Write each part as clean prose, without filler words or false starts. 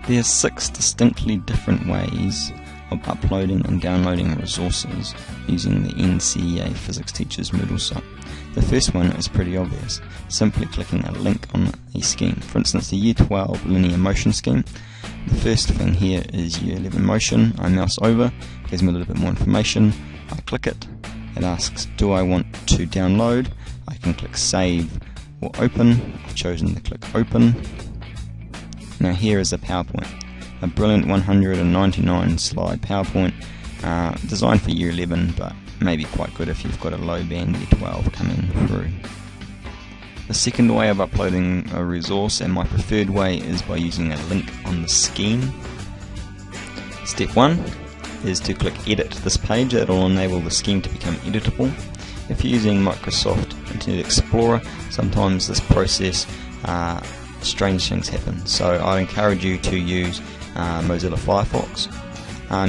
There's 6 distinctly different ways of uploading and downloading resources using the NCEA Physics Teachers Moodle site. The first one is pretty obvious, simply clicking a link on a scheme. For instance, the Year 12 linear motion scheme. The first thing here is Year 11 motion. I mouse over, gives me a little bit more information. I click it. It asks, do I want to download? I can click save or open. I've chosen to click open. Now here is the PowerPoint. A brilliant 199 slide PowerPoint designed for Year 11, but maybe quite good if you've got a low band Year 12 coming through. The second way of uploading a resource, and my preferred way, is by using a link on the scheme. Step 1 is to click edit this page. It will enable the scheme to become editable. If you're using Microsoft Internet Explorer, sometimes this process strange things happen, so I encourage you to use Mozilla Firefox.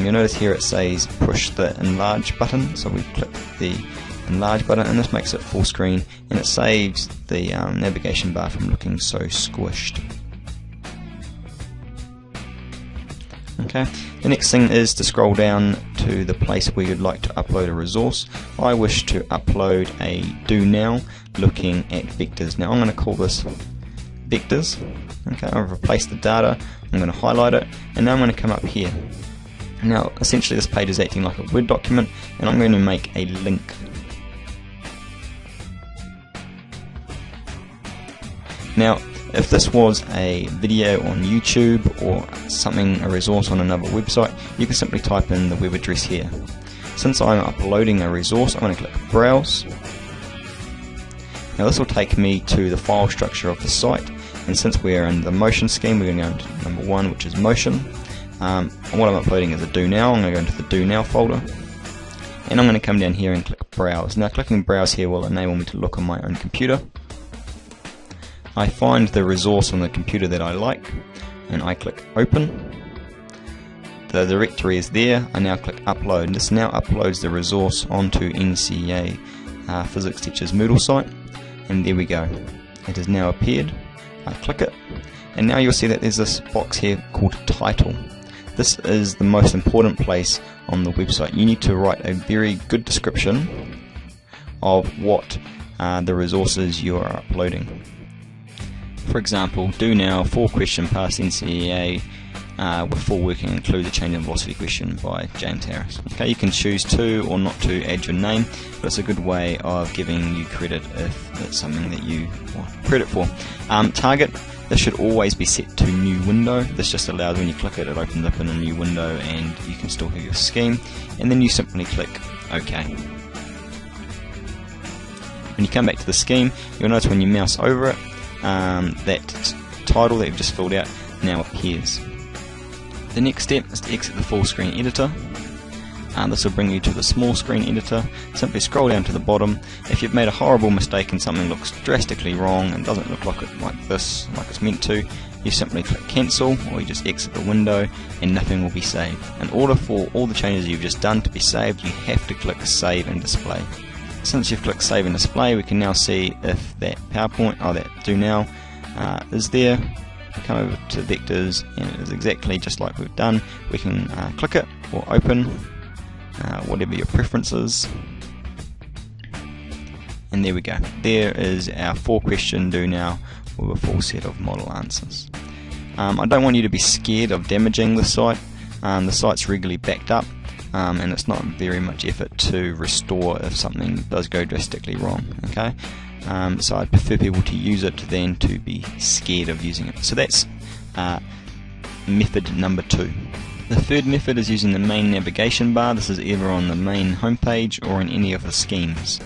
You'll notice here it says push the enlarge button, so we click the enlarge button and this makes it full screen and it saves the navigation bar from looking so squished. Okay, the next thing is to scroll down to the place where you'd like to upload a resource. I wish to upload a do now looking at vectors. Now I'm going to call this vectors. Okay, I've replaced the data, I'm going to highlight it, and now I'm going to come up here. Now essentially this page is acting like a Word document, and I'm going to make a link. Now if this was a video on YouTube or something, a resource on another website, you can simply type in the web address here. Since I'm uploading a resource, I'm going to click Browse. Now this will take me to the file structure of the site, and since we're in the motion scheme, we're going to go into number 1, which is motion. What I'm uploading is a do now. I'm going to go into the do now folder, and I'm going to come down here and click Browse. Now clicking Browse here will enable me to look on my own computer. I find the resource on the computer that I like, and I click Open. The directory is there. I now click Upload. This now uploads the resource onto NCEA Physics Teachers Moodle site, and there we go. It has now appeared. I click it, and now you'll see that there's this box here called Title. This is the most important place on the website. You need to write a very good description of what the resources you are uploading. For example, do now 4-question past NCEA with full working includes a change in velocity question by James Harris. Okay, you can choose to or not to add your name, but it's a good way of giving you credit if it's something that you want credit for. Target, this should always be set to new window. This just allows, when you click it, it opens up in a new window and you can still hear your scheme, and then you simply click OK. When you come back to the scheme, you'll notice when you mouse over it, that title that you've just filled out now appears. The next step is to exit the full screen editor. This will bring you to the small screen editor. Simply scroll down to the bottom. If you've made a horrible mistake and something looks drastically wrong and doesn't look like this, like it's meant to, you simply click cancel, or you just exit the window and nothing will be saved. In order for all the changes you've just done to be saved, you have to click save and display. Since you've clicked save and display, we can now see if that PowerPoint, or that do now, is there. Come over to vectors, and it is exactly just like we've done. We can click it or open, whatever your preference is, and there we go. There is our 4-question do now with a full set of model answers. I don't want you to be scared of damaging the site. The site's regularly backed up, and it's not very much effort to restore if something does go drastically wrong. Okay. So I'd prefer people to use it than to be scared of using it. So that's method number 2. The third method is using the main navigation bar. This is either on the main homepage or in any of the schemes.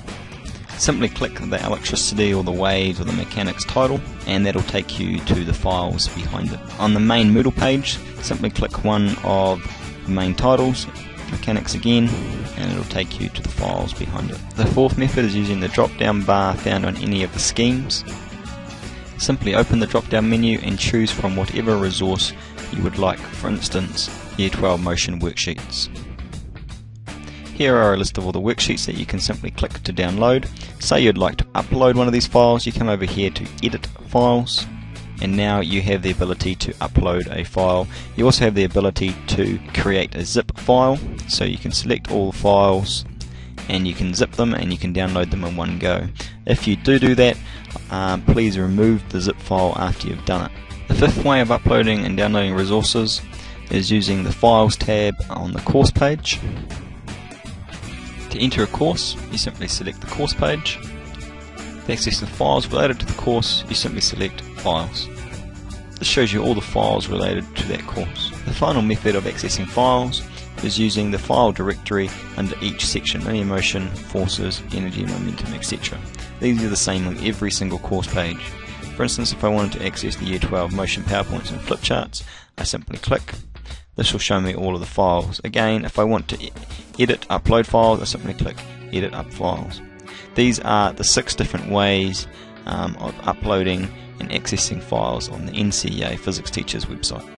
Simply click the electricity or the waves or the mechanics title, and that'll take you to the files behind it. On the main Moodle page, simply click one of the main titles, mechanics again, and it'll take you to the files behind it. The fourth method is using the drop down bar found on any of the schemes. Simply open the drop down menu and choose from whatever resource you would like, for instance Year 12 motion worksheets. Here are a list of all the worksheets that you can simply click to download. Say you'd like to upload one of these files, you come over here to edit files, and now you have the ability to upload a file. You also have the ability to create a zip file, so you can select all the files and you can zip them and you can download them in one go. If you do that, please remove the zip file after you've done it. The fifth way of uploading and downloading resources is using the Files tab on the course page. To enter a course, you simply select the course page. To access the files related to the course, you simply select Files. This shows you all the files related to that course. The final method of accessing files is using the file directory under each section: linear motion, forces, energy, momentum, etc. These are the same on every single course page. For instance, if I wanted to access the Year 12 motion PowerPoints and flip charts, I simply click. This will show me all of the files. Again, if I want to edit, upload files, I simply click Edit Up Files. These are the 6 different ways of uploading and accessing files on the NCEA Physics Teachers website.